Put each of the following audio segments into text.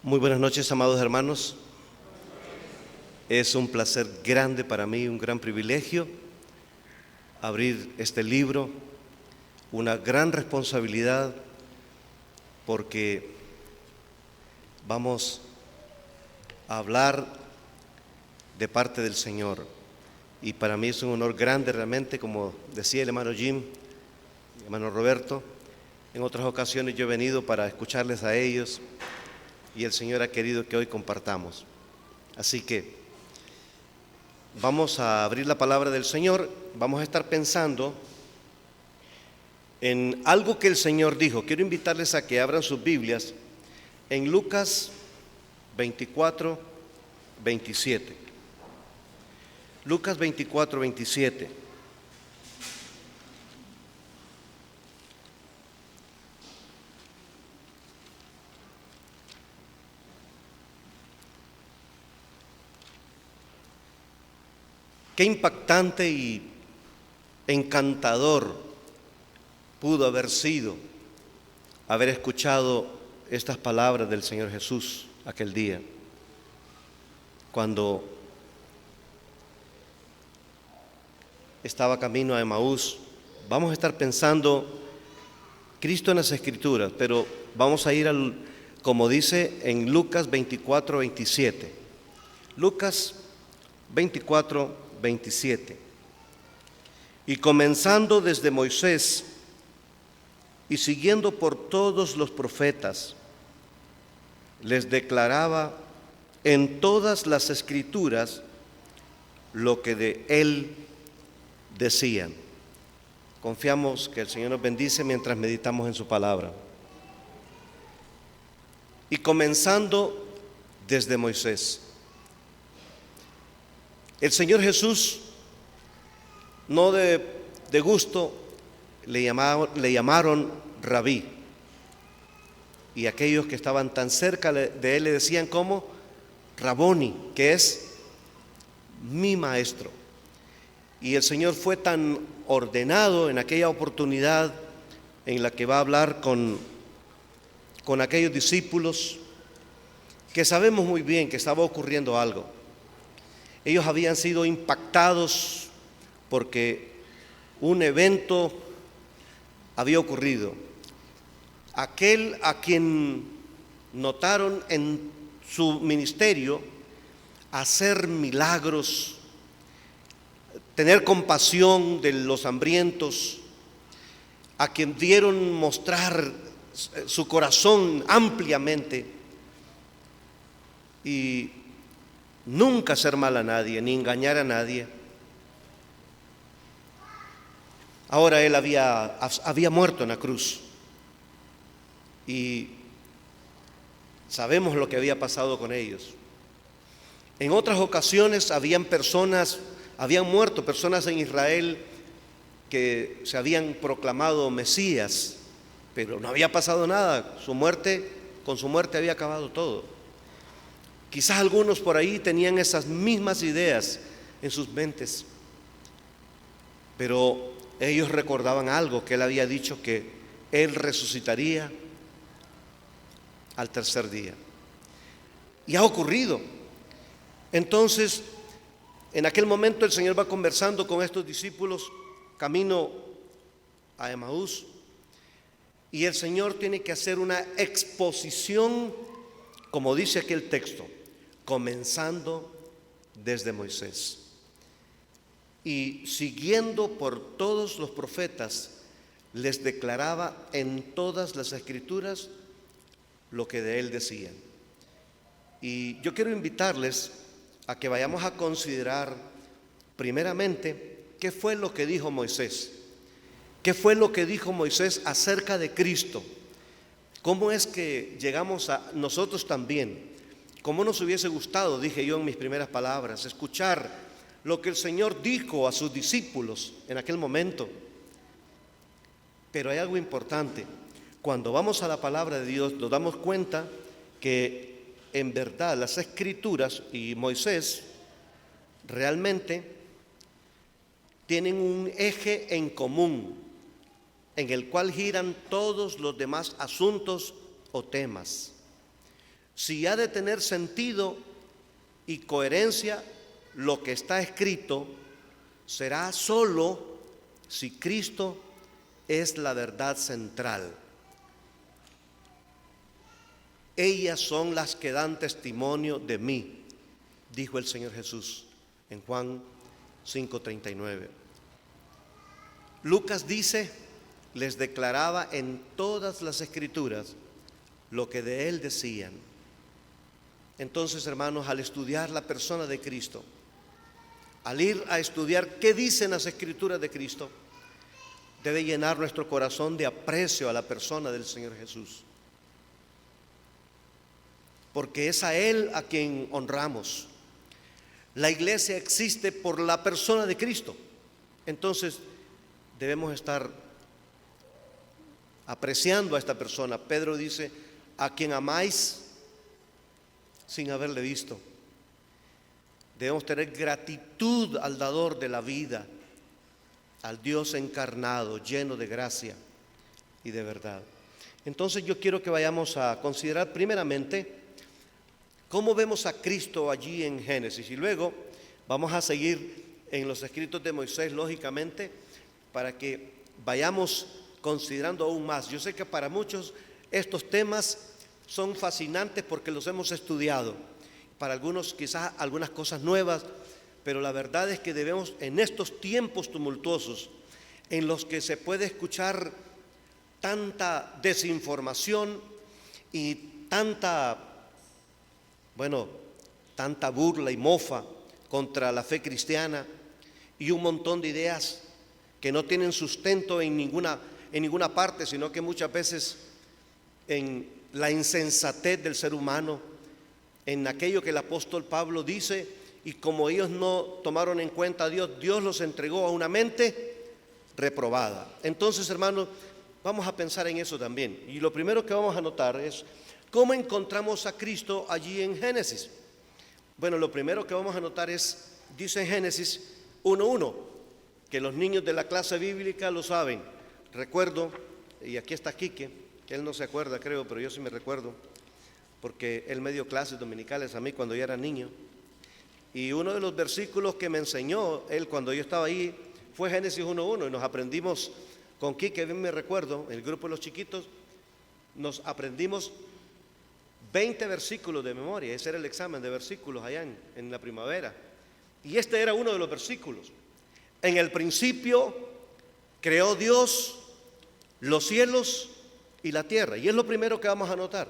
Muy buenas noches, amados hermanos. Es un placer grande para mí, un gran privilegio abrir este libro, una gran responsabilidad porque vamos a hablar de parte del Señor. Y para mí es un honor grande realmente, como decía el hermano Jim, el hermano Roberto. En otras ocasiones yo he venido para escucharles a ellos y el Señor ha querido que hoy compartamos. Así que vamos a abrir la palabra del Señor. Vamos a estar pensando en algo que el Señor dijo. Quiero invitarles a que abran sus Biblias en Lucas 24, 27. Lucas 24, 27. Qué impactante y encantador pudo haber sido haber escuchado estas palabras del Señor Jesús aquel día, cuando estaba camino a Emaús. Vamos a estar pensando Cristo en las Escrituras, pero vamos a ir como dice en Lucas 24, 27. Lucas 24, 27. Y comenzando desde Moisés y siguiendo por todos los profetas, les declaraba en todas las Escrituras lo que de él decían. Confiamos que el Señor nos bendice mientras meditamos en su palabra. Y comenzando desde Moisés. El Señor Jesús, no de gusto, le llamaron Rabí. Y aquellos que estaban tan cerca de él le decían como Raboni, que es mi maestro. Y el Señor fue tan ordenado en aquella oportunidad en la que va a hablar con aquellos discípulos, que sabemos muy bien que estaba ocurriendo algo. Ellos habían sido impactados porque un evento había ocurrido. Aquel a quien notaron en su ministerio hacer milagros, tener compasión de los hambrientos, a quien dieron mostrar su corazón ampliamente y nunca hacer mal a nadie, ni engañar a nadie. Ahora él había muerto en la cruz y sabemos lo que había pasado con ellos. En otras ocasiones habían muerto personas en Israel que se habían proclamado Mesías, pero no había pasado nada. Con su muerte había acabado todo. Quizás algunos por ahí tenían esas mismas ideas en sus mentes, pero ellos recordaban algo que él había dicho, que él resucitaría al tercer día. Y ha ocurrido. Entonces, en aquel momento el Señor va conversando con estos discípulos camino a Emaús, y el Señor tiene que hacer una exposición, como dice aquí el texto, comenzando desde Moisés y siguiendo por todos los profetas, les declaraba en todas las Escrituras lo que de él decían. Y yo quiero invitarles a que vayamos a considerar primeramente qué fue lo que dijo Moisés. ¿Qué fue lo que dijo Moisés acerca de Cristo? ¿Cómo es que llegamos a nosotros también? ¿Cómo nos hubiese gustado, dije yo en mis primeras palabras, escuchar lo que el Señor dijo a sus discípulos en aquel momento? Pero hay algo importante. Cuando vamos a la palabra de Dios nos damos cuenta que en verdad las Escrituras y Moisés realmente tienen un eje en común en el cual giran todos los demás asuntos o temas. Si ha de tener sentido y coherencia lo que está escrito, será solo si Cristo es la verdad central. Ellas son las que dan testimonio de mí, dijo el Señor Jesús en Juan 5:39. Lucas dice, les declaraba en todas las escrituras lo que de él decían. Entonces, hermanos, al estudiar la persona de Cristo, al ir a estudiar qué dicen las escrituras de Cristo, debe llenar nuestro corazón de aprecio a la persona del Señor Jesús. Porque es a Él a quien honramos. La iglesia existe por la persona de Cristo. Entonces, debemos estar apreciando a esta persona. Pedro dice, a quien amáis sin haberle visto. Debemos tener gratitud al dador de la vida, al Dios encarnado, lleno de gracia y de verdad. Entonces yo quiero que vayamos a considerar primeramente cómo vemos a Cristo allí en Génesis, y luego vamos a seguir en los escritos de Moisés, lógicamente, para que vayamos considerando aún más. Yo sé que para muchos estos temas son fascinantes porque los hemos estudiado. Para algunos quizás algunas cosas nuevas, pero la verdad es que debemos, en estos tiempos tumultuosos en los que se puede escuchar tanta desinformación y tanta burla y mofa contra la fe cristiana, y un montón de ideas que no tienen sustento en ninguna parte, sino que muchas veces en la insensatez del ser humano, en aquello que el apóstol Pablo dice, y como ellos no tomaron en cuenta a Dios, Dios los entregó a una mente reprobada. Entonces, hermanos, vamos a pensar en eso también. Y lo primero que vamos a notar es cómo encontramos a Cristo allí en Génesis. Bueno, lo primero que vamos a notar es, dice en Génesis 1:1, que los niños de la clase bíblica lo saben. Recuerdo, y aquí está Quique, que él no se acuerda, creo, pero yo sí me recuerdo, porque él me dio clases dominicales a mí cuando yo era niño. Y uno de los versículos que me enseñó él cuando yo estaba ahí fue Génesis 1:1, y nos aprendimos con Quique, bien me recuerdo, el grupo de los chiquitos, nos aprendimos 20 versículos de memoria. Ese era el examen de versículos allá en la primavera. Y este era uno de los versículos. En el principio creó Dios los cielos y la tierra. Y es lo primero que vamos a notar.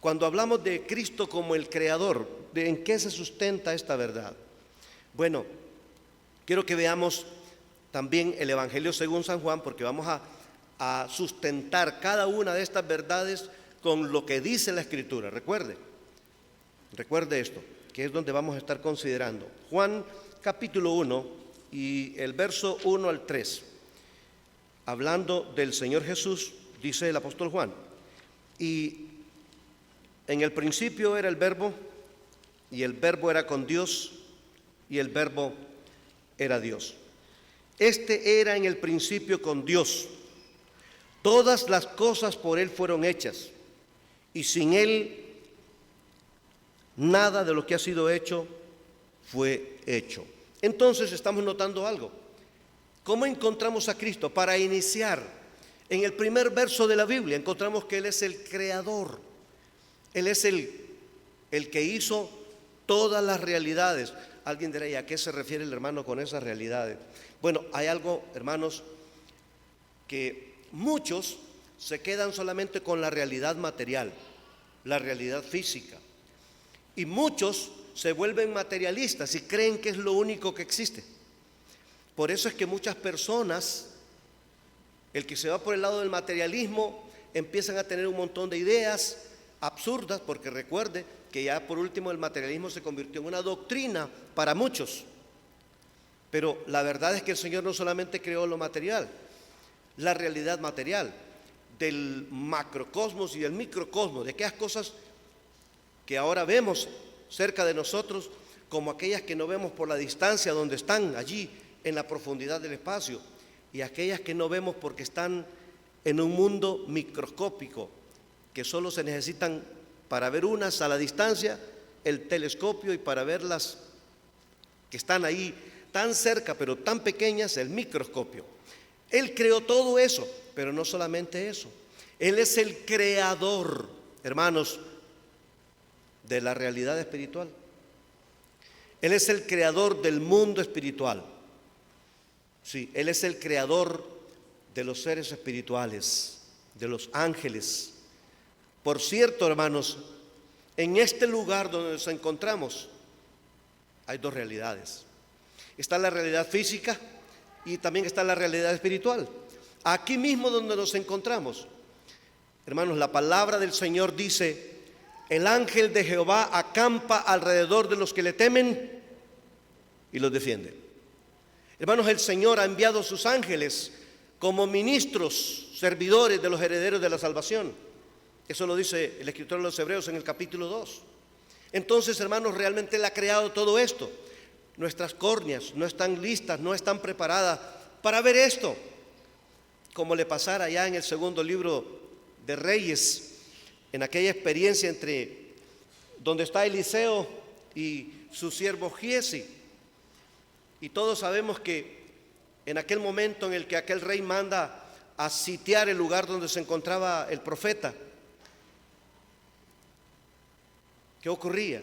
Cuando hablamos de Cristo como el creador, ¿en qué se sustenta esta verdad? Bueno, quiero que veamos también el Evangelio según San Juan, porque vamos a sustentar cada una de estas verdades con lo que dice la Escritura. Recuerde esto, que es donde vamos a estar considerando. Juan capítulo 1 y el verso 1 al 3. Hablando del Señor Jesús, dice el apóstol Juan, y en el principio era el Verbo, y el Verbo era con Dios, y el Verbo era Dios. Este era en el principio con Dios. Todas las cosas por Él fueron hechas, y sin Él nada de lo que ha sido hecho fue hecho. Entonces estamos notando algo. ¿Cómo encontramos a Cristo? Para iniciar, en el primer verso de la Biblia encontramos que Él es el creador. Él es el que hizo todas las realidades. Alguien dirá, ¿y a qué se refiere el hermano con esas realidades? Bueno, hay algo, hermanos, que muchos se quedan solamente con la realidad material, la realidad física. Y muchos se vuelven materialistas y creen que es lo único que existe. Por eso es que muchas personas, el que se va por el lado del materialismo, empiezan a tener un montón de ideas absurdas, porque recuerde que ya por último el materialismo se convirtió en una doctrina para muchos. Pero la verdad es que el Señor no solamente creó lo material, la realidad material del macrocosmos y del microcosmos, de aquellas cosas que ahora vemos cerca de nosotros, como aquellas que no vemos por la distancia donde están allí en la profundidad del espacio, y aquellas que no vemos porque están en un mundo microscópico, que solo se necesitan para ver unas a la distancia, el telescopio, y para ver las que están ahí tan cerca pero tan pequeñas, el microscopio. Él creó todo eso, pero no solamente eso. Él es el creador, hermanos, de la realidad espiritual. Él es el creador del mundo espiritual. Sí, Él es el creador de los seres espirituales, de los ángeles. Por cierto, hermanos, en este lugar donde nos encontramos hay dos realidades. Está la realidad física y también está la realidad espiritual. Aquí mismo donde nos encontramos, hermanos, la palabra del Señor dice: el ángel de Jehová acampa alrededor de los que le temen y los defiende. Hermanos, el Señor ha enviado sus ángeles como ministros, servidores de los herederos de la salvación. Eso lo dice el escritor de los Hebreos en el capítulo 2. Entonces, hermanos, realmente Él ha creado todo esto. Nuestras córneas no están listas, no están preparadas para ver esto, como le pasara ya en el segundo libro de Reyes, en aquella experiencia entre donde está Eliseo y su siervo Giesi. Y todos sabemos que en aquel momento en el que aquel rey manda a sitiar el lugar donde se encontraba el profeta, ¿qué ocurría?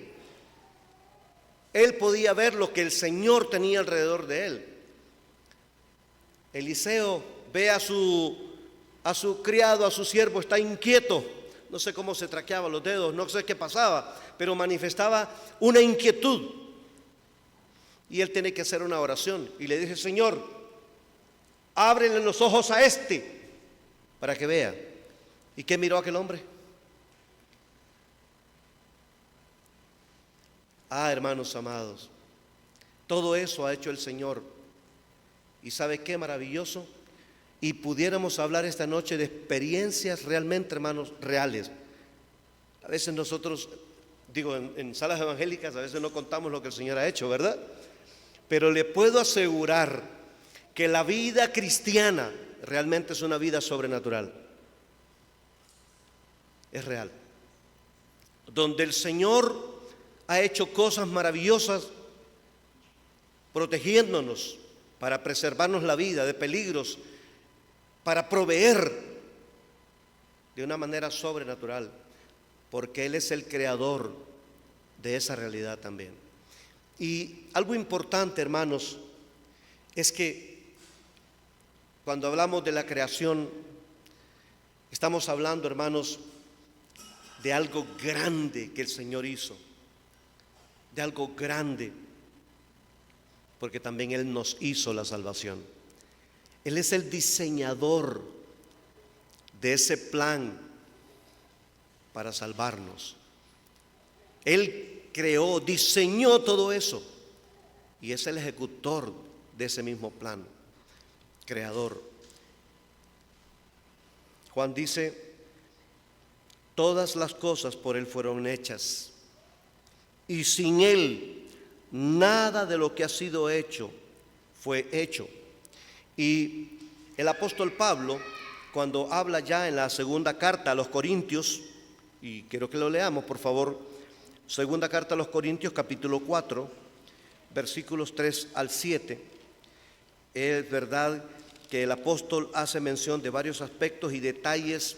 Él podía ver lo que el Señor tenía alrededor de él. Eliseo ve a su criado, a su siervo, está inquieto. No sé cómo se traqueaba los dedos, no sé qué pasaba, pero manifestaba una inquietud. Y él tiene que hacer una oración. Y le dice: Señor, ábrele los ojos a este para que vea. ¿Y qué miró aquel hombre? Hermanos amados, todo eso ha hecho el Señor. ¿Y sabe qué maravilloso? Y pudiéramos hablar esta noche de experiencias realmente, hermanos, reales. A veces nosotros, en salas evangélicas, a veces no contamos lo que el Señor ha hecho, ¿verdad? Pero le puedo asegurar que la vida cristiana realmente es una vida sobrenatural. Es real. Donde el Señor ha hecho cosas maravillosas protegiéndonos para preservarnos la vida de peligros, para proveer de una manera sobrenatural, porque Él es el creador de esa realidad también. Y algo importante, hermanos, es que cuando hablamos de la creación, estamos hablando, hermanos, de algo grande que el Señor hizo, de algo grande, porque también Él nos hizo la salvación. Él es el diseñador de ese plan para salvarnos. Él creó, diseñó todo eso y es el ejecutor de ese mismo plan, creador. Juan dice: todas las cosas por Él fueron hechas y sin Él nada de lo que ha sido hecho fue hecho. Y el apóstol Pablo, cuando habla ya en la segunda carta a los Corintios, y quiero que lo leamos por favor, segunda carta a los Corintios capítulo 4, versículos 3 al 7, es verdad que el apóstol hace mención de varios aspectos y detalles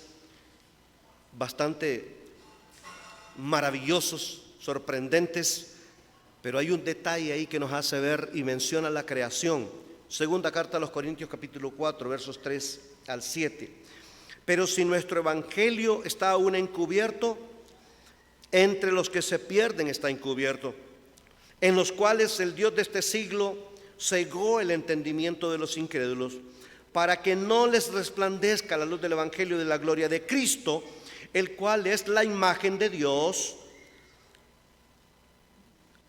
bastante maravillosos, sorprendentes, pero hay un detalle ahí que nos hace ver y menciona la creación. Segunda carta a los Corintios capítulo 4, versos 3 al 7. Pero si nuestro evangelio está aún encubierto, entre los que se pierden está encubierto, en los cuales el Dios de este siglo cegó el entendimiento de los incrédulos, para que no les resplandezca la luz del evangelio de la gloria de Cristo, el cual es la imagen de Dios.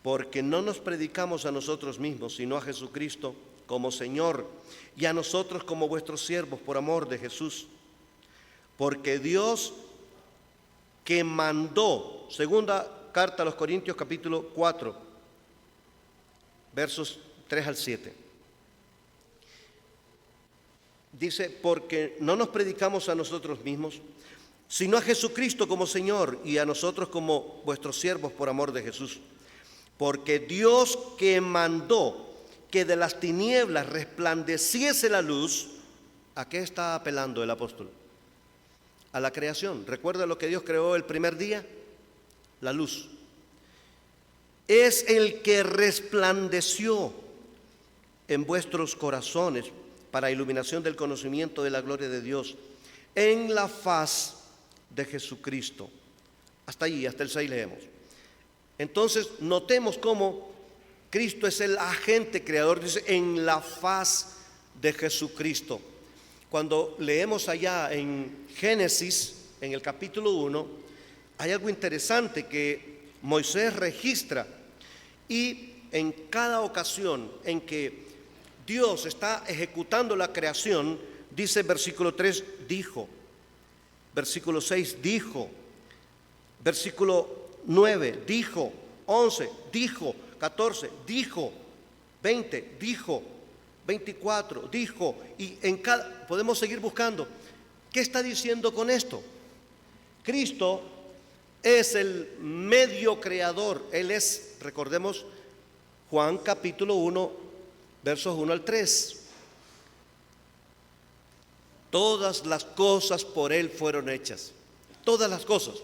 Porque no nos predicamos a nosotros mismos, sino a Jesucristo como Señor, y a nosotros como vuestros siervos por amor de Jesús. Porque Dios que mandó, segunda carta a los Corintios capítulo 4, versos 3 al 7. Dice: porque no nos predicamos a nosotros mismos, sino a Jesucristo como Señor y a nosotros como vuestros siervos por amor de Jesús. Porque Dios que mandó que de las tinieblas resplandeciese la luz, ¿a qué está apelando el apóstol? A la creación. ¿Recuerda lo que Dios creó el primer día? La luz. Es el que resplandeció en vuestros corazones para iluminación del conocimiento de la gloria de Dios en la faz de Jesucristo. Hasta allí, hasta el 6 leemos. Entonces, notemos cómo Cristo es el agente creador, dice, en la faz de Jesucristo. Cuando leemos allá en Génesis, en el capítulo 1, hay algo interesante que Moisés registra, y en cada ocasión en que Dios está ejecutando la creación, dice versículo 3, dijo, versículo 6, dijo, versículo 9, dijo, 11, dijo, 14, dijo, 20, dijo, 24, dijo, y en cada, podemos seguir buscando. ¿Qué está diciendo con esto? Cristo es el medio creador. Él es, recordemos, Juan capítulo 1, versos 1 al 3. Todas las cosas por Él fueron hechas. Todas las cosas.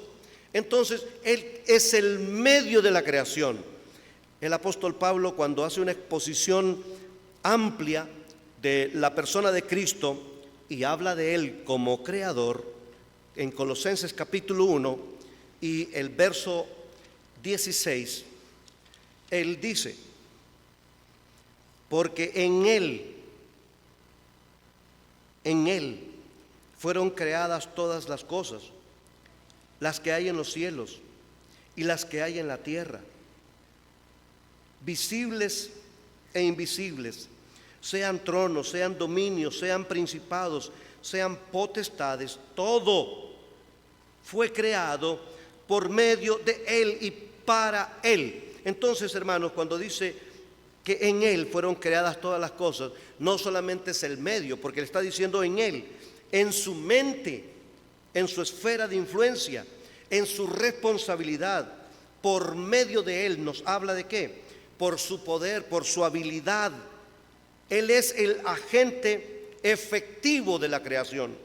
Entonces, Él es el medio de la creación. El apóstol Pablo, cuando hace una exposición amplia de la persona de Cristo y habla de Él como creador, en Colosenses capítulo 1 y el verso 16, Él dice, porque en Él fueron creadas todas las cosas, las que hay en los cielos y las que hay en la tierra, visibles e invisibles, sean tronos, sean dominios, sean principados, sean potestades, todo fue creado por medio de Él y para Él. Entonces, hermanos, cuando dice que en Él fueron creadas todas las cosas, no solamente es el medio, porque le está diciendo en Él, en su mente, en su esfera de influencia, en su responsabilidad, por medio de Él. Nos habla de qué? Por su poder, por su habilidad. Él es el agente efectivo de la creación.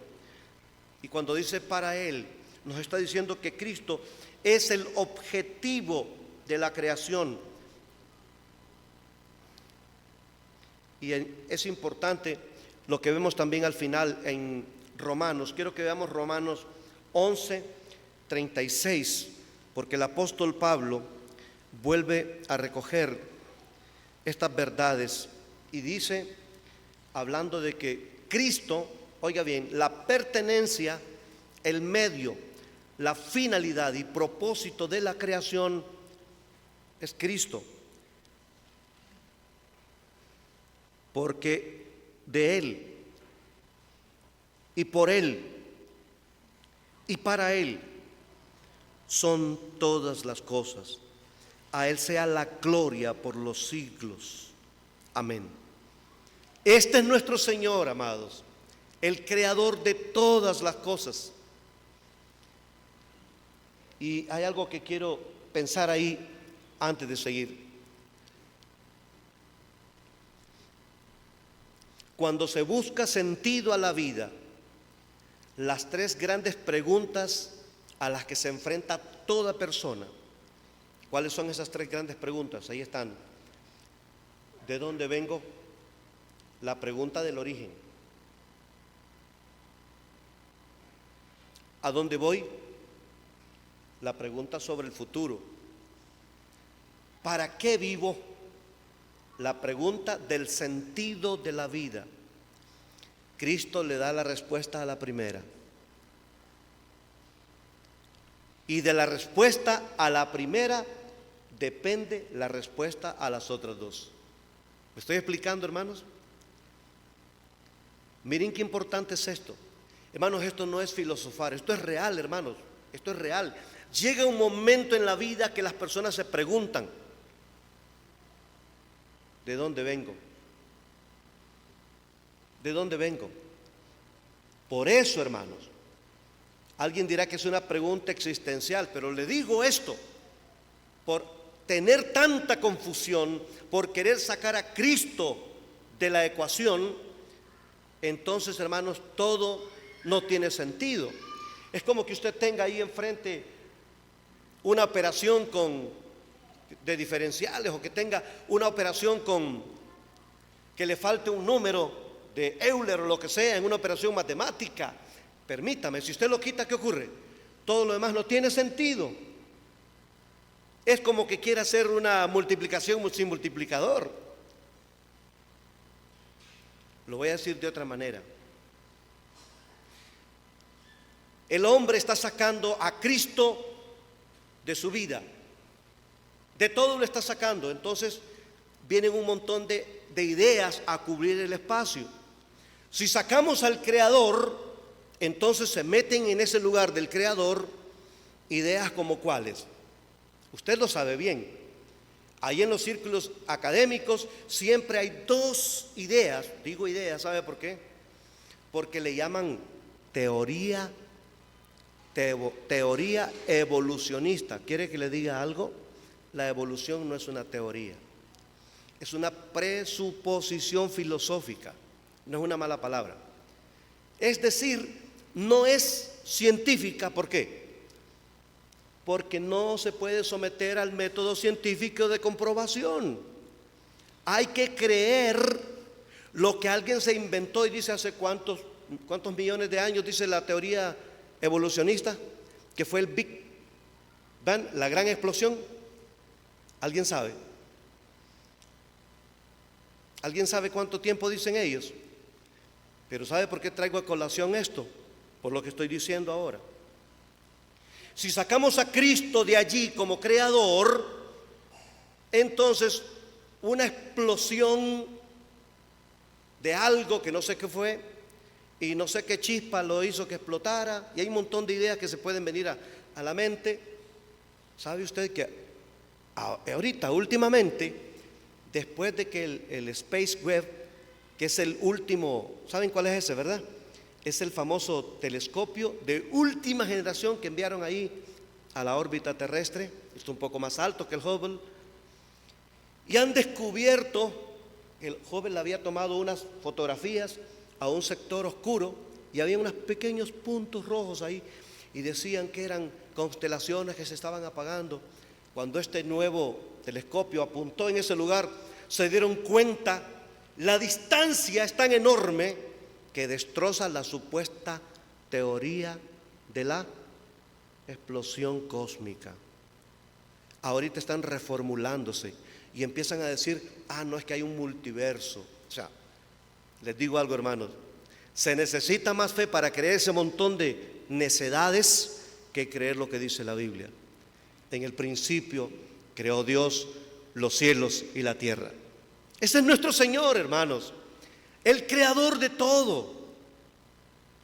Y cuando dice para Él, nos está diciendo que Cristo es el objetivo de la creación. Y es importante lo que vemos también al final en Romanos. Quiero que veamos Romanos 11:36, porque el apóstol Pablo vuelve a recoger estas verdades y dice, hablando de que Cristo, oiga bien, la pertenencia, el medio, la finalidad y propósito de la creación es Cristo, porque de Él y por Él y para Él son todas las cosas. A Él sea la gloria por los siglos. Amén. Este es nuestro Señor, amados, el creador de todas las cosas. Y hay algo que quiero pensar ahí antes de seguir. Cuando se busca sentido a la vida, las tres grandes preguntas a las que se enfrenta toda persona, ¿cuáles son esas tres grandes preguntas? Ahí están. ¿De dónde vengo? La pregunta del origen. ¿A dónde voy? La pregunta sobre el futuro. ¿Para qué vivo? La pregunta del sentido de la vida. Cristo le da la respuesta a la primera. Y de la respuesta a la primera depende la respuesta a las otras dos. ¿Me estoy explicando, hermanos? Miren qué importante es esto. Hermanos, esto no es filosofar, esto es real, hermanos. Esto es real. Llega un momento en la vida que las personas se preguntan, ¿de dónde vengo? ¿De dónde vengo? Por eso, hermanos, Alguien dirá que es una pregunta existencial, pero le digo esto por tener tanta confusión, por querer sacar a Cristo de la ecuación. Entonces, hermanos, todo no tiene sentido. Es como que usted tenga ahí enfrente una operación de diferenciales, o que tenga una operación que le falte un número de Euler o lo que sea en una operación matemática. Permítame, si usted lo quita, ¿qué ocurre? Todo lo demás no tiene sentido. Es como que quiera hacer una multiplicación sin multiplicador. Lo voy a decir de otra manera. El hombre está sacando a Cristo de su vida. De todo lo está sacando. Entonces vienen un montón de ideas a cubrir el espacio. Si sacamos al Creador, entonces se meten en ese lugar del Creador ideas como cuáles. Usted lo sabe bien. Ahí en los círculos académicos siempre hay dos ideas. Digo ideas, ¿sabe por qué? Porque le llaman teoría evolucionista. ¿Quiere que le diga algo? La evolución no es una teoría, es una presuposición filosófica, no es una mala palabra. Es decir, no es científica. ¿Por qué? Porque no se puede someter al método científico de comprobación. Hay que creer lo que alguien se inventó y dice hace cuántos millones de años, dice la teoría evolucionista, que fue el Big Bang, la gran explosión. ¿Alguien sabe? ¿Alguien sabe cuánto tiempo dicen ellos? Pero ¿sabe por qué traigo a colación esto? Por lo que estoy diciendo ahora. Si sacamos a Cristo de allí como creador, entonces una explosión de algo que no sé qué fue, y no sé qué chispa lo hizo que explotara, y hay un montón de ideas que se pueden venir a la mente. ¿Sabe usted que ahorita, últimamente, después de que el Space Webb, que es el último, ¿saben cuál es ese, verdad? Es el famoso telescopio de última generación que enviaron ahí a la órbita terrestre. Está un poco más alto que el Hubble. Y han descubierto, el Hubble le había tomado unas fotografías a un sector oscuro y había unos pequeños puntos rojos ahí, y decían que eran constelaciones que se estaban apagando. Cuando este nuevo telescopio apuntó en ese lugar, se dieron cuenta, la distancia es tan enorme que destroza la supuesta teoría de la explosión cósmica. Ahorita están reformulándose y empiezan a decir, no es que hay un multiverso. O sea, les digo algo, hermanos, se necesita más fe para creer ese montón de necedades que creer lo que dice la Biblia. En el principio creó Dios los cielos y la tierra. Ese es nuestro Señor, hermanos, el creador de todo,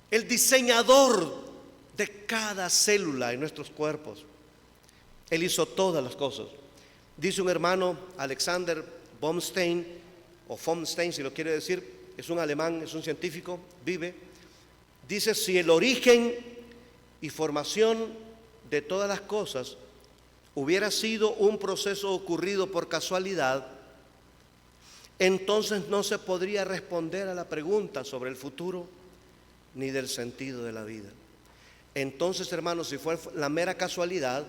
el diseñador de cada célula en nuestros cuerpos. Él hizo todas las cosas. Dice un hermano, Alexander von Stein, o von Stein si lo quiere decir, es un alemán, es un científico, vive. Dice, si el origen y formación de todas las cosas hubiera sido un proceso ocurrido por casualidad, entonces no se podría responder a la pregunta sobre el futuro ni del sentido de la vida. Entonces, hermanos, si fue la mera casualidad,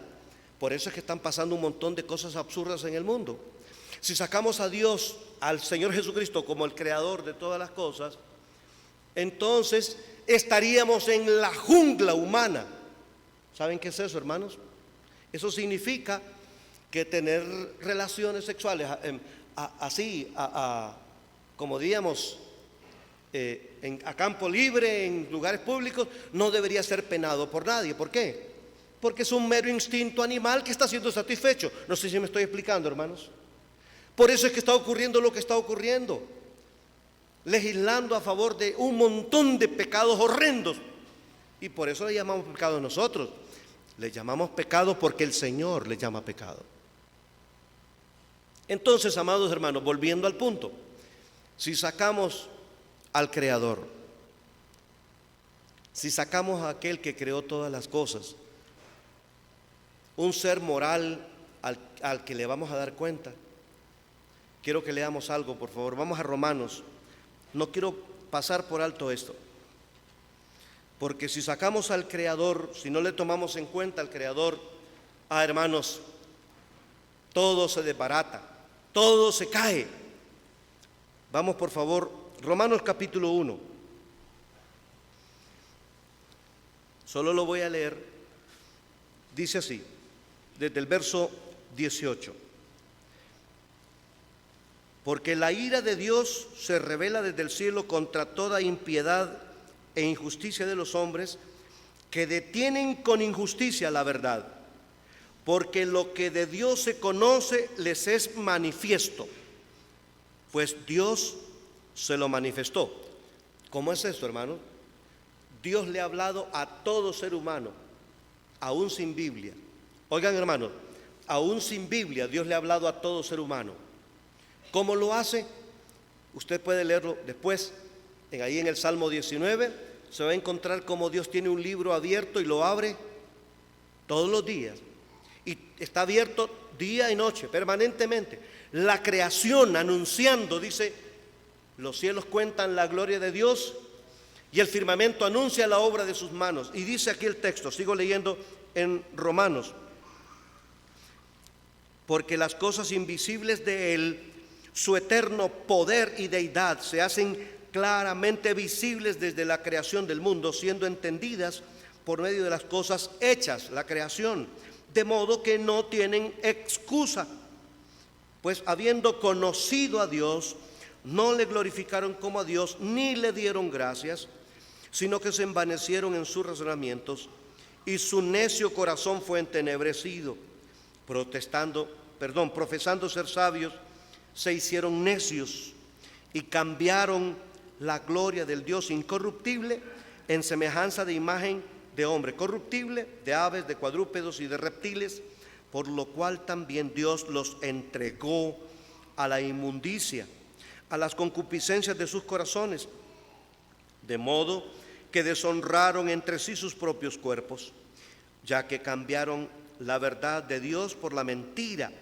por eso es que están pasando un montón de cosas absurdas en el mundo. Si sacamos a Dios, al Señor Jesucristo como el creador de todas las cosas, entonces estaríamos en la jungla humana. ¿Saben qué es eso, hermanos? Eso significa que tener relaciones sexuales así, como diríamos, a campo libre, en lugares públicos, no debería ser penado por nadie. ¿Por qué? Porque es un mero instinto animal que está siendo satisfecho. No sé si me estoy explicando, hermanos. Por eso es que está ocurriendo lo que está ocurriendo, legislando a favor de un montón de pecados horrendos. Y por eso le llamamos pecado nosotros. Le llamamos pecado porque el Señor le llama pecado. Entonces, amados hermanos, volviendo al punto, si sacamos al Creador, Si sacamos a aquel que creó todas las cosas, un ser moral al que le vamos a dar cuenta, quiero que leamos algo, por favor. Vamos a Romanos. No quiero pasar por alto esto, porque si sacamos al Creador, si no le tomamos en cuenta al Creador, hermanos, todo se desbarata, todo se cae. Vamos, por favor, Romanos capítulo 1. Solo lo voy a leer. Dice así, desde el verso 18. Porque la ira de Dios se revela desde el cielo contra toda impiedad e injusticia de los hombres que detienen con injusticia la verdad. Porque lo que de Dios se conoce les es manifiesto, pues Dios se lo manifestó. ¿Cómo es esto, hermano? Dios le ha hablado a todo ser humano, aún sin Biblia. Oigan, hermanos, aún sin Biblia Dios le ha hablado a todo ser humano. ¿Cómo lo hace? Usted puede leerlo después. Ahí en el Salmo 19 se va a encontrar cómo Dios tiene un libro abierto y lo abre todos los días. Y está abierto día y noche, permanentemente. La creación anunciando, dice, los cielos cuentan la gloria de Dios y el firmamento anuncia la obra de sus manos. Y dice aquí el texto, sigo leyendo en Romanos, porque las cosas invisibles de Él, su eterno poder y deidad, se hacen claramente visibles desde la creación del mundo, siendo entendidas por medio de las cosas hechas, la creación, de modo que no tienen excusa, pues habiendo conocido a Dios, no le glorificaron como a Dios, ni le dieron gracias, sino que se envanecieron en sus razonamientos, y su necio corazón fue entenebrecido. Profesando ser sabios, se hicieron necios y cambiaron la gloria del Dios incorruptible en semejanza de imagen de hombre corruptible, de aves, de cuadrúpedos y de reptiles, por lo cual también Dios los entregó a la inmundicia, a las concupiscencias de sus corazones, de modo que deshonraron entre sí sus propios cuerpos, ya que cambiaron la verdad de Dios por la mentira,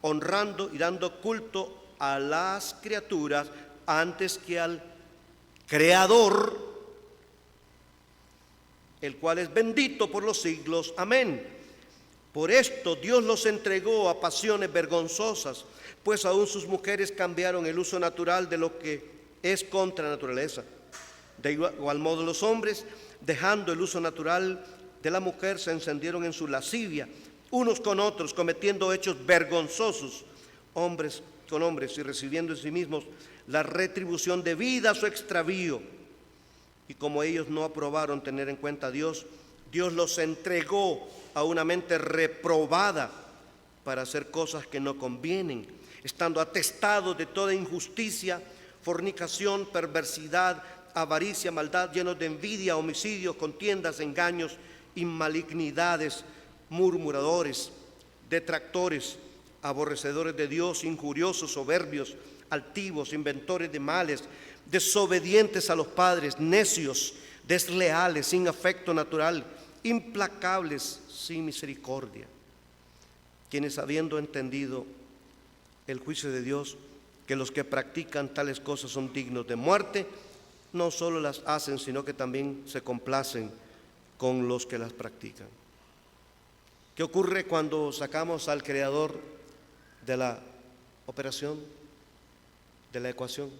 honrando y dando culto a las criaturas antes que al Creador, el cual es bendito por los siglos. Amén. Por esto Dios los entregó a pasiones vergonzosas, pues aún sus mujeres cambiaron el uso natural de lo que es contra naturaleza. De igual modo los hombres, dejando el uso natural de la mujer, se encendieron en su lascivia, unos con otros, cometiendo hechos vergonzosos, hombres con hombres, y recibiendo en sí mismos la retribución debida a su extravío. Y como ellos no aprobaron tener en cuenta a Dios, Dios los entregó a una mente reprobada para hacer cosas que no convienen, estando atestados de toda injusticia, fornicación, perversidad, avaricia, maldad, llenos de envidia, homicidios, contiendas, engaños y malignidades, murmuradores, detractores, aborrecedores de Dios, injuriosos, soberbios, altivos, inventores de males, desobedientes a los padres, necios, desleales, sin afecto natural, implacables, sin misericordia, quienes habiendo entendido el juicio de Dios, que los que practican tales cosas son dignos de muerte, no solo las hacen, sino que también se complacen con los que las practican. ¿Qué ocurre cuando sacamos al Creador de la operación, de la ecuación?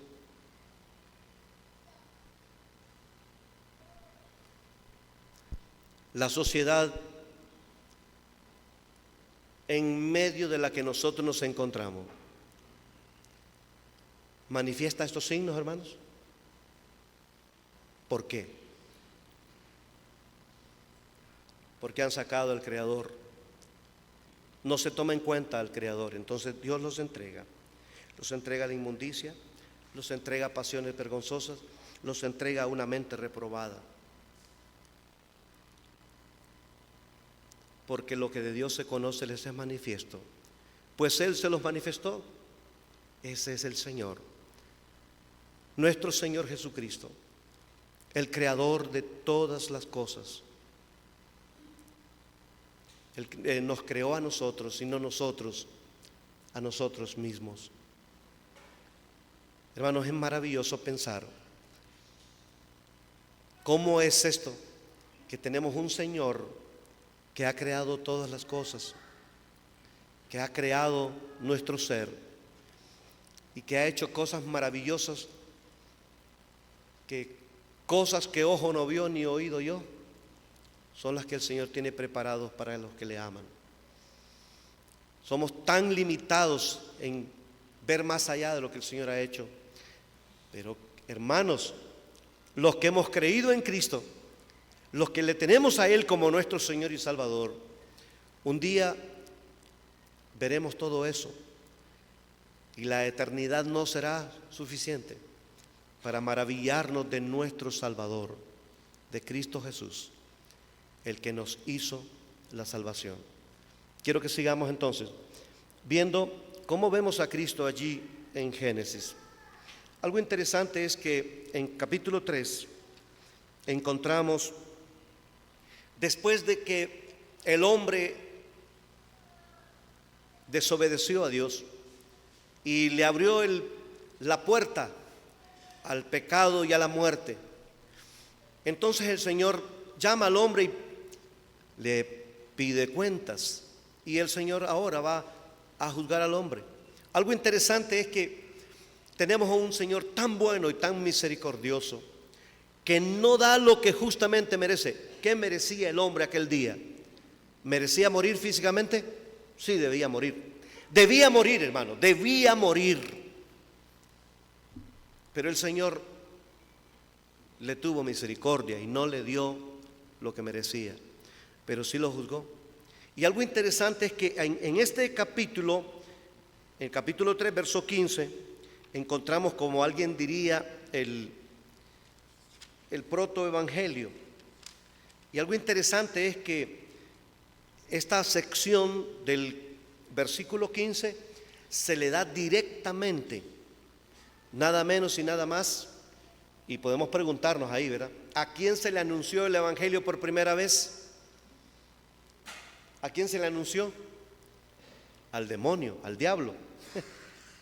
La sociedad en medio de la que nosotros nos encontramos manifiesta estos signos, hermanos. ¿Por qué? Porque han sacado al Creador. No se toma en cuenta al Creador. Entonces Dios los entrega a la inmundicia, los entrega a pasiones vergonzosas, los entrega a una mente reprobada. Porque lo que de Dios se conoce les es manifiesto, pues Él se los manifestó. Ese es el Señor, nuestro Señor Jesucristo, el creador de todas las cosas. Él nos creó a nosotros y no nosotros a nosotros mismos. Hermanos, es maravilloso pensar cómo es esto, que tenemos un Señor que ha creado todas las cosas, que ha creado nuestro ser y que ha hecho cosas maravillosas, que cosas que ojo no vio ni oído yo, son las que el Señor tiene preparados para los que le aman. Somos tan limitados en ver más allá de lo que el Señor ha hecho. Pero, hermanos, los que hemos creído en Cristo, los que le tenemos a Él como nuestro Señor y Salvador, un día veremos todo eso y la eternidad no será suficiente para maravillarnos de nuestro Salvador, de Cristo Jesús, el que nos hizo la salvación. Quiero que sigamos entonces viendo cómo vemos a Cristo allí en Génesis. Algo interesante es que en capítulo 3 encontramos, después de que el hombre desobedeció a Dios y le abrió la puerta al pecado y a la muerte, entonces el Señor llama al hombre y le pide cuentas, y el Señor ahora va a juzgar al hombre. Algo interesante es que tenemos a un Señor tan bueno y tan misericordioso que no da lo que justamente merece. ¿Qué merecía el hombre aquel día? ¿Merecía morir físicamente? Sí, debía morir. Debía morir, hermano, debía morir. Pero el Señor le tuvo misericordia y no le dio lo que merecía, pero sí lo juzgó. Y algo interesante es que en este capítulo, en el capítulo 3, verso 15, encontramos, como alguien diría, el protoevangelio. Y algo interesante es que esta sección del versículo 15 se le da directamente, nada menos y nada más, y podemos preguntarnos ahí, ¿verdad? ¿A quién se le anunció el evangelio por primera vez? ¿A quién se le anunció? Al demonio, al diablo.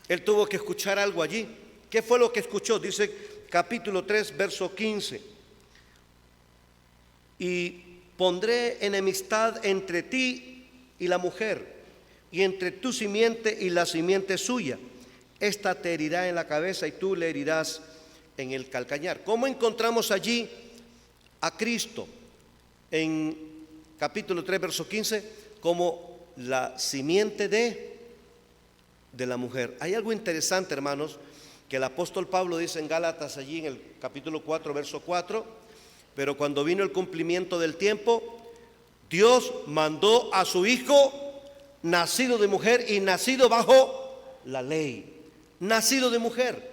Él tuvo que escuchar algo allí. ¿Qué fue lo que escuchó? Dice capítulo 3, verso 15. Y pondré enemistad entre ti y la mujer, y entre tu simiente y la simiente suya. Esta te herirá en la cabeza y tú le herirás en el calcañar. ¿Cómo encontramos allí a Cristo en capítulo 3, verso 15, como la simiente de la mujer? Hay algo interesante, hermanos, que el apóstol Pablo dice en Gálatas, allí en el capítulo 4, verso 4, pero cuando vino el cumplimiento del tiempo, Dios mandó a su Hijo, nacido de mujer y nacido bajo la ley. Nacido de mujer.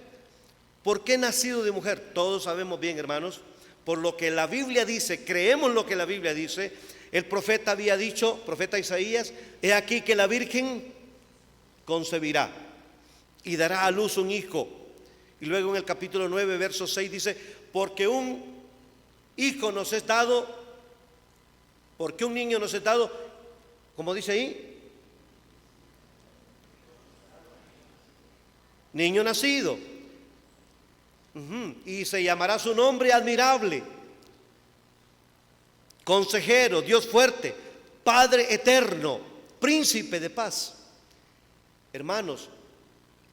¿Por qué nacido de mujer? Todos sabemos bien, hermanos, por lo que la Biblia dice, creemos lo que la Biblia dice. El profeta había dicho, profeta Isaías, he aquí que la Virgen concebirá y dará a luz un hijo. Y luego en el capítulo 9, verso 6 dice, porque un hijo nos es dado, porque un niño nos es dado, como dice ahí, niño nacido. Y se llamará su nombre admirable, consejero, Dios fuerte, Padre eterno, príncipe de paz. Hermanos,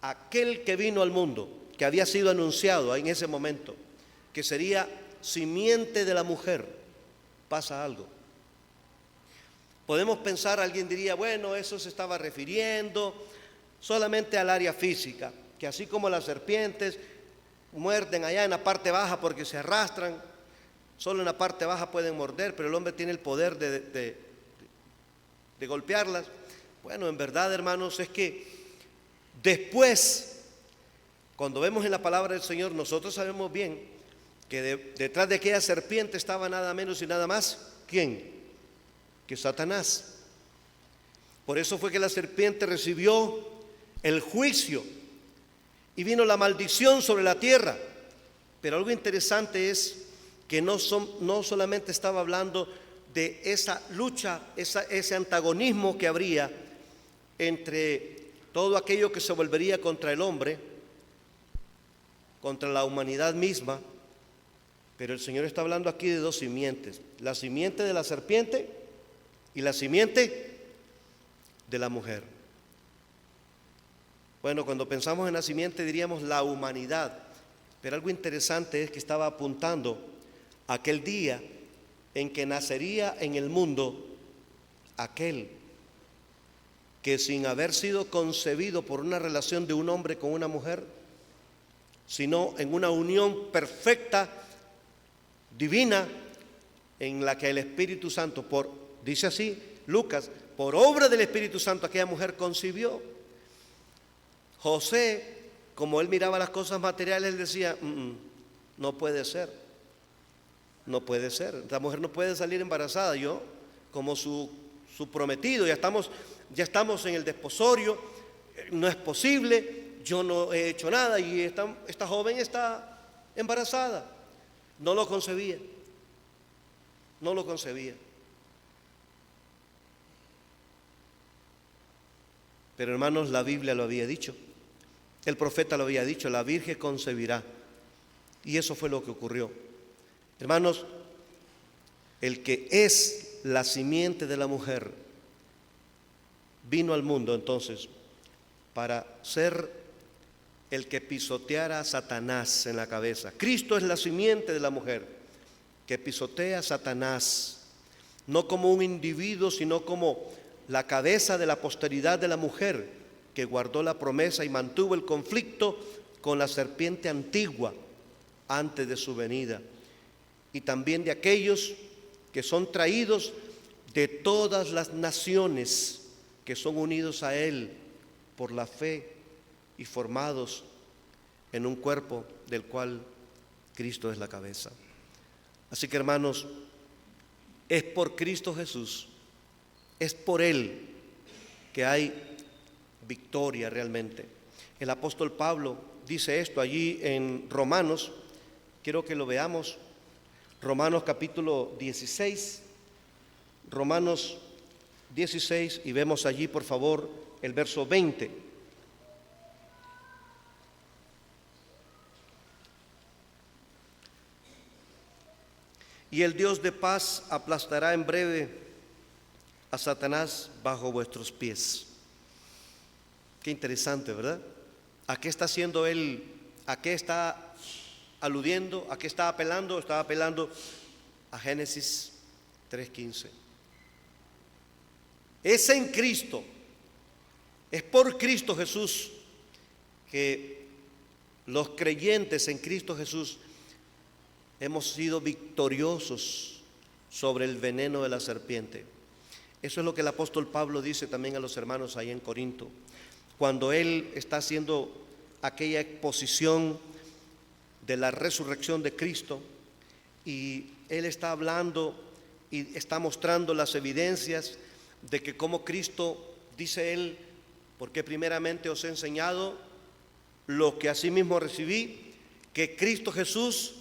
aquel que vino al mundo, que había sido anunciado en ese momento, que sería simiente de la mujer, pasa algo. Podemos pensar, alguien diría, bueno, eso se estaba refiriendo solamente al área física, que así como las serpientes muerden allá en la parte baja porque se arrastran, solo en la parte baja pueden morder, pero el hombre tiene el poder de golpearlas. Bueno, en verdad, hermanos, es que después, cuando vemos en la palabra del Señor, nosotros sabemos bien que detrás de aquella serpiente estaba nada menos y nada más, ¿quién? Que Satanás. Por eso fue que la serpiente recibió el juicio y vino la maldición sobre la tierra. Pero algo interesante es que no solamente estaba hablando de esa lucha, ese antagonismo que habría entre todo aquello que se volvería contra el hombre, contra la humanidad misma, pero el Señor está hablando aquí de dos simientes: la simiente de la serpiente y la simiente de la mujer. Bueno, cuando pensamos en la simiente diríamos la humanidad, pero algo interesante es que estaba apuntando a aquel día en que nacería en el mundo aquel que, sin haber sido concebido por una relación de un hombre con una mujer, sino en una unión perfecta, divina, en la que el Espíritu Santo, dice así Lucas, por obra del Espíritu Santo aquella mujer concibió. José, como él miraba las cosas materiales, él decía, no puede ser, no puede ser, esta mujer no puede salir embarazada. Yo, como su prometido, ya estamos en el desposorio, no es posible, yo no he hecho nada y esta joven está embarazada. No lo concebía, no lo concebía. Pero hermanos, la Biblia lo había dicho, el profeta lo había dicho, la Virgen concebirá. Y eso fue lo que ocurrió. Hermanos, el que es la simiente de la mujer vino al mundo entonces para ser el que pisoteara a Satanás en la cabeza. Cristo es la simiente de la mujer que pisotea a Satanás, no como un individuo, sino como la cabeza de la posteridad de la mujer que guardó la promesa y mantuvo el conflicto con la serpiente antigua antes de su venida, y también de aquellos que son traídos de todas las naciones que son unidos a Él por la fe y formados en un cuerpo del cual Cristo es la cabeza. Así que, hermanos, es por Cristo Jesús, es por Él que hay victoria realmente. El apóstol Pablo dice esto allí en Romanos, quiero que lo veamos, Romanos capítulo 16, Romanos 16, y vemos allí por favor el verso 20. Y el Dios de paz aplastará en breve a Satanás bajo vuestros pies. Qué interesante, ¿verdad? ¿A qué está haciendo él? ¿A qué está aludiendo? ¿A qué está apelando? Está apelando a Génesis 3:15. Es en Cristo, es por Cristo Jesús que los creyentes en Cristo Jesús hemos sido victoriosos sobre el veneno de la serpiente. Eso es lo que el apóstol Pablo dice también a los hermanos ahí en Corinto, cuando él está haciendo aquella exposición de la resurrección de Cristo, y él está hablando y está mostrando las evidencias de que como Cristo, dice él, porque primeramente os he enseñado lo que asimismo recibí, que Cristo Jesús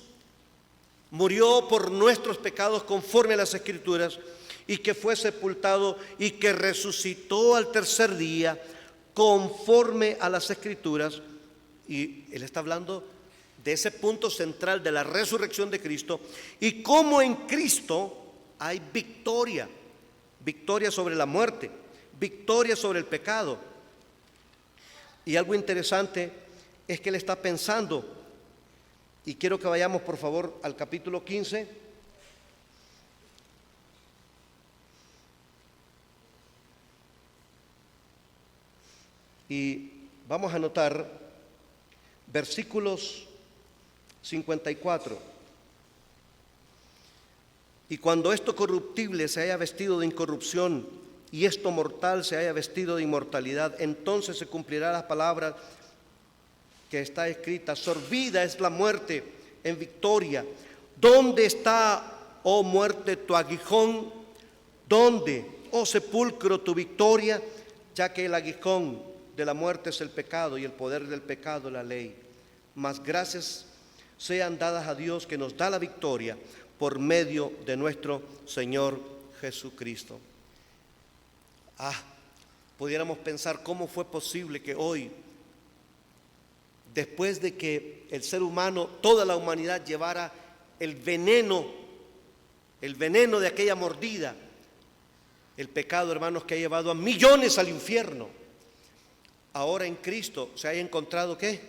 murió por nuestros pecados conforme a las Escrituras, y que fue sepultado y que resucitó al tercer día conforme a las Escrituras. Y él está hablando de ese punto central de la resurrección de Cristo, y cómo en Cristo hay victoria, victoria sobre la muerte, victoria sobre el pecado. Y algo interesante es que él está pensando, y quiero que vayamos por favor al capítulo 15. Y vamos a notar versículos 54. Y cuando esto corruptible se haya vestido de incorrupción y esto mortal se haya vestido de inmortalidad, entonces se cumplirá la palabra que está escrita: sorbida es la muerte en victoria. ¿Dónde está, oh muerte, tu aguijón? ¿Dónde, oh sepulcro, tu victoria? Ya que el aguijón de la muerte es el pecado, y el poder del pecado la ley. Mas gracias sean dadas a Dios, que nos da la victoria por medio de nuestro Señor Jesucristo. Pudiéramos pensar cómo fue posible que hoy, después de que el ser humano, toda la humanidad llevara el veneno de aquella mordida, el pecado, hermanos, que ha llevado a millones al infierno, ahora en Cristo se haya encontrado ¿qué?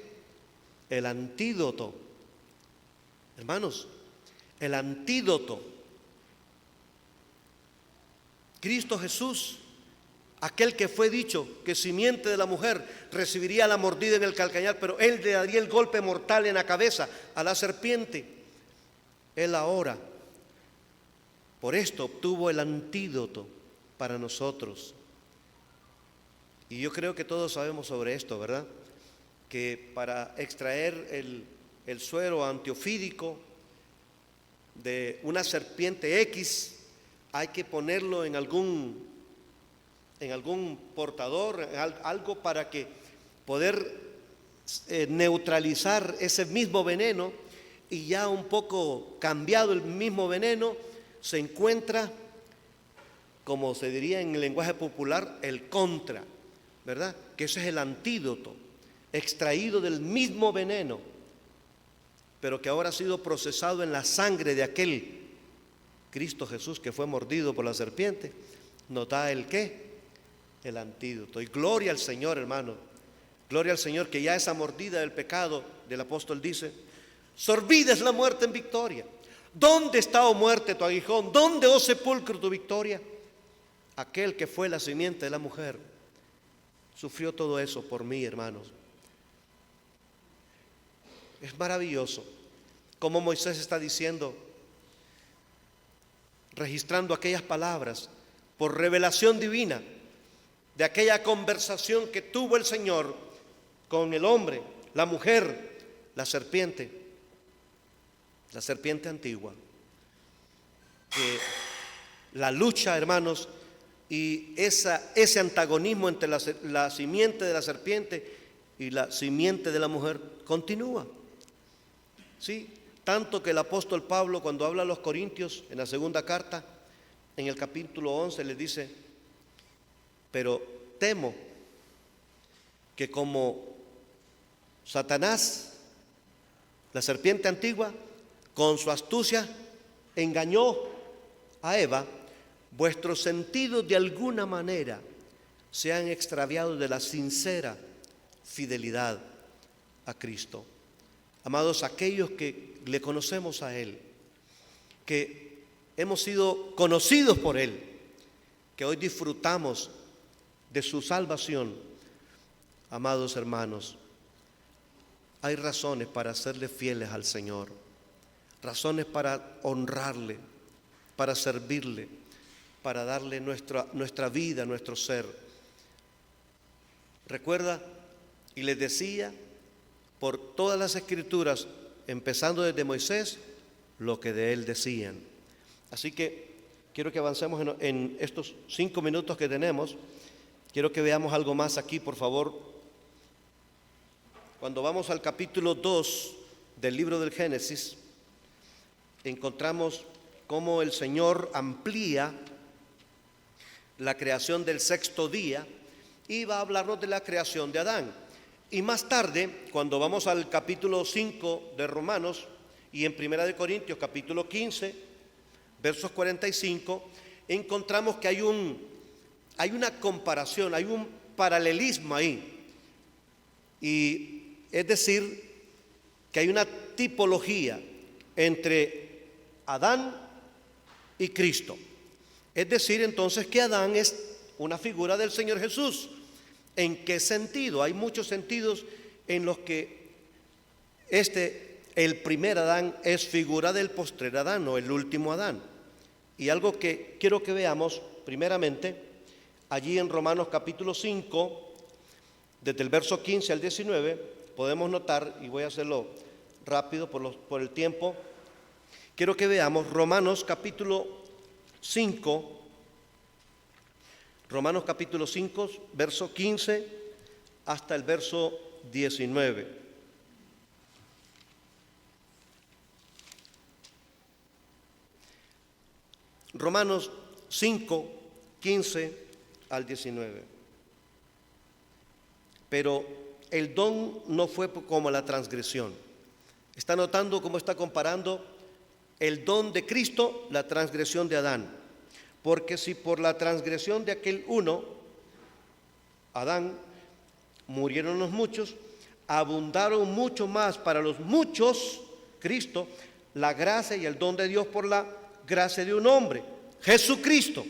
El antídoto. Hermanos, el antídoto. Cristo Jesús, aquel que fue dicho que simiente de la mujer recibiría la mordida en el calcañar, pero él le daría el golpe mortal en la cabeza a la serpiente. Él ahora, por esto, obtuvo el antídoto para nosotros. Y yo creo que todos sabemos sobre esto, ¿verdad? Que para extraer el suero antiofídico de una serpiente X, hay que ponerlo en algún portador, algo para que poder neutralizar ese mismo veneno, y ya un poco cambiado el mismo veneno, se encuentra, como se diría en el lenguaje popular, el contra, ¿verdad? Que ese es el antídoto, extraído del mismo veneno, pero que ahora ha sido procesado en la sangre de aquel Cristo Jesús que fue mordido por la serpiente. Nos da el ¿qué? El antídoto. Y gloria al Señor, hermano. Gloria al Señor, que ya esa mordida del pecado del apóstol dice: sorbida es la muerte en victoria. ¿Dónde está, oh muerte, tu aguijón? ¿Dónde, oh sepulcro, tu victoria? Aquel que fue la simiente de la mujer sufrió todo eso por mí, hermanos. Es maravilloso como Moisés está diciendo, registrando aquellas palabras por revelación divina de aquella conversación que tuvo el Señor con el hombre, la mujer, la serpiente antigua. Que la lucha, hermanos, y ese antagonismo entre la simiente de la serpiente y la simiente de la mujer continúa. ¿Sí? Tanto que el apóstol Pablo, cuando habla a los Corintios en la segunda carta, en el capítulo 11, les dice: pero temo que como Satanás, la serpiente antigua, con su astucia engañó a Eva, vuestros sentidos de alguna manera se han extraviado de la sincera fidelidad a Cristo. Amados, aquellos que le conocemos a Él, que hemos sido conocidos por Él, que hoy disfrutamos de su salvación, amados hermanos, hay razones para serle fieles al Señor, razones para honrarle, para servirle, para darle nuestra vida, nuestro ser. Recuerda, y les decía, por todas las escrituras, empezando desde Moisés, lo que de él decían. Así que quiero que avancemos en estos 5 minutos que tenemos. Quiero que veamos algo más aquí, por favor. Cuando vamos al capítulo 2 del libro del Génesis, encontramos cómo el Señor amplía la creación del 6º día y va a hablarnos de la creación de Adán. Y más tarde, cuando vamos al capítulo 5 de Romanos y en 1 Corintios capítulo 15, versos 45, encontramos que hay una comparación, hay un paralelismo ahí. Y es decir, que hay una tipología entre Adán y Cristo. Es decir, entonces, que Adán es una figura del Señor Jesús. ¿En qué sentido? Hay muchos sentidos en los que el primer Adán es figura del postrer Adán o el último Adán. Y algo que quiero que veamos primeramente, allí en Romanos capítulo 5, desde el verso 15 al 19, podemos notar, y voy a hacerlo rápido por el tiempo, quiero que veamos Romanos capítulo 5, verso 15 hasta el verso 19. Romanos 5, 15 al 19. Pero el don no fue como la transgresión. ¿Está notando cómo está comparando el don de Cristo, la transgresión de Adán? Porque si por la transgresión de aquel uno, Adán, murieron los muchos, abundaron mucho más para los muchos, Cristo, la gracia y el don de Dios por la gracia de un hombre, Jesucristo.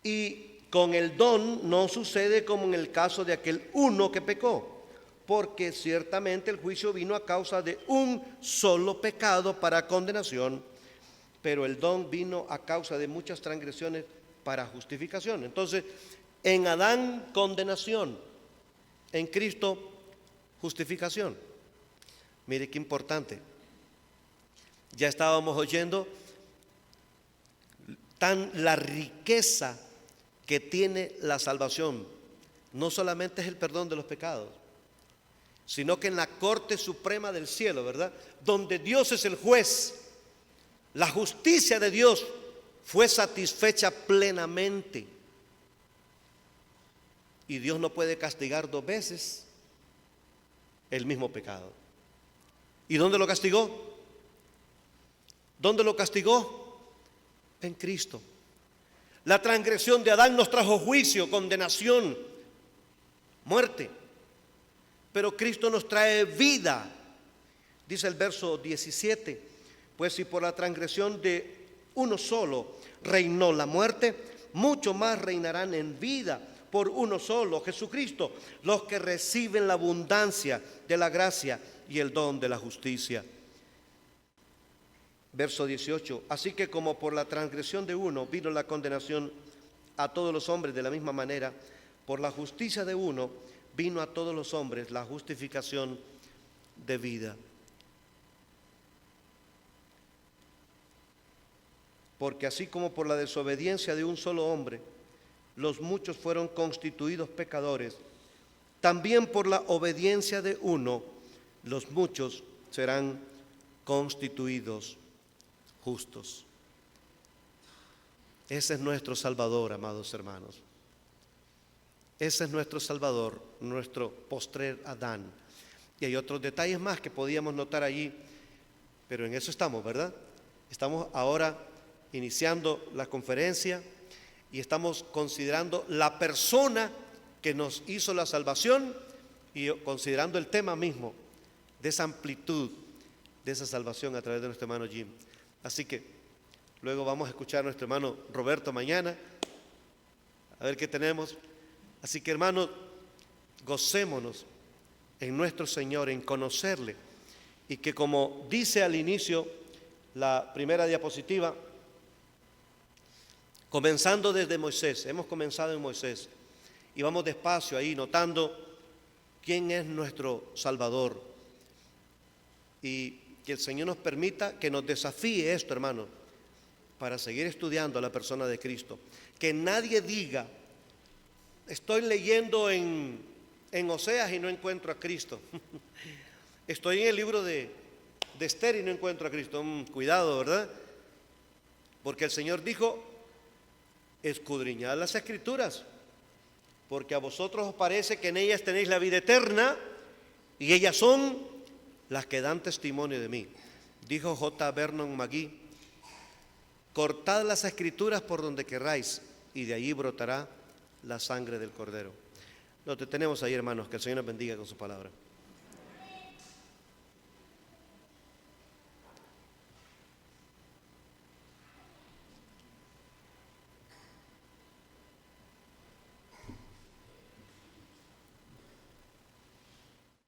Y con el don no sucede como en el caso de aquel uno que pecó, porque ciertamente el juicio vino a causa de un solo pecado para condenación, pero el don vino a causa de muchas transgresiones para justificación. Entonces, en Adán condenación, en Cristo justificación. Mire qué importante. Ya estábamos oyendo la riqueza que tiene la salvación. No solamente es el perdón de los pecados, sino que en la Corte Suprema del cielo, ¿verdad?, donde Dios es el juez, la justicia de Dios fue satisfecha plenamente. Y Dios no puede castigar dos veces el mismo pecado. ¿Y dónde lo castigó? ¿Dónde lo castigó? En Cristo. La transgresión de Adán nos trajo juicio, condenación, muerte. Pero Cristo nos trae vida. Dice el verso 17, pues si por la transgresión de uno solo reinó la muerte, mucho más reinarán en vida por uno solo, Jesucristo, los que reciben la abundancia de la gracia y el don de la justicia. Verso 18, así que como por la transgresión de uno vino la condenación a todos los hombres, de la misma manera, por la justicia de uno vino a todos los hombres la justificación de vida. Porque así como por la desobediencia de un solo hombre los muchos fueron constituidos pecadores, también por la obediencia de uno los muchos serán constituidos justos. Ese es nuestro Salvador, amados hermanos. Ese es nuestro Salvador, nuestro postrer Adán. Y hay otros detalles más que podíamos notar allí, pero en eso estamos, ¿verdad? Estamos ahora iniciando la conferencia y estamos considerando la persona que nos hizo la salvación y considerando el tema mismo de esa amplitud de esa salvación a través de nuestro hermano Jim. Así que luego vamos a escuchar a nuestro hermano Roberto mañana, a ver qué tenemos. Así que, hermanos, gocémonos en nuestro Señor, en conocerle, y que, como dice al inicio la primera diapositiva, comenzando desde Moisés, hemos comenzado en Moisés y vamos despacio ahí notando quién es nuestro Salvador, y que el Señor nos permita que nos desafíe esto, hermano, para seguir estudiando a la persona de Cristo. Que nadie diga, estoy leyendo en Oseas y no encuentro a Cristo. Estoy en el libro de Esther y no encuentro a Cristo. Cuidado, ¿verdad? Porque el Señor dijo, escudriñad las Escrituras, porque a vosotros os parece que en ellas tenéis la vida eterna, y ellas son las que dan testimonio de mí. Dijo J. Vernon McGee, cortad las Escrituras por donde querráis, y de allí brotará la sangre del Cordero. Lo detenemos ahí, hermanos, que el Señor nos bendiga con su palabra.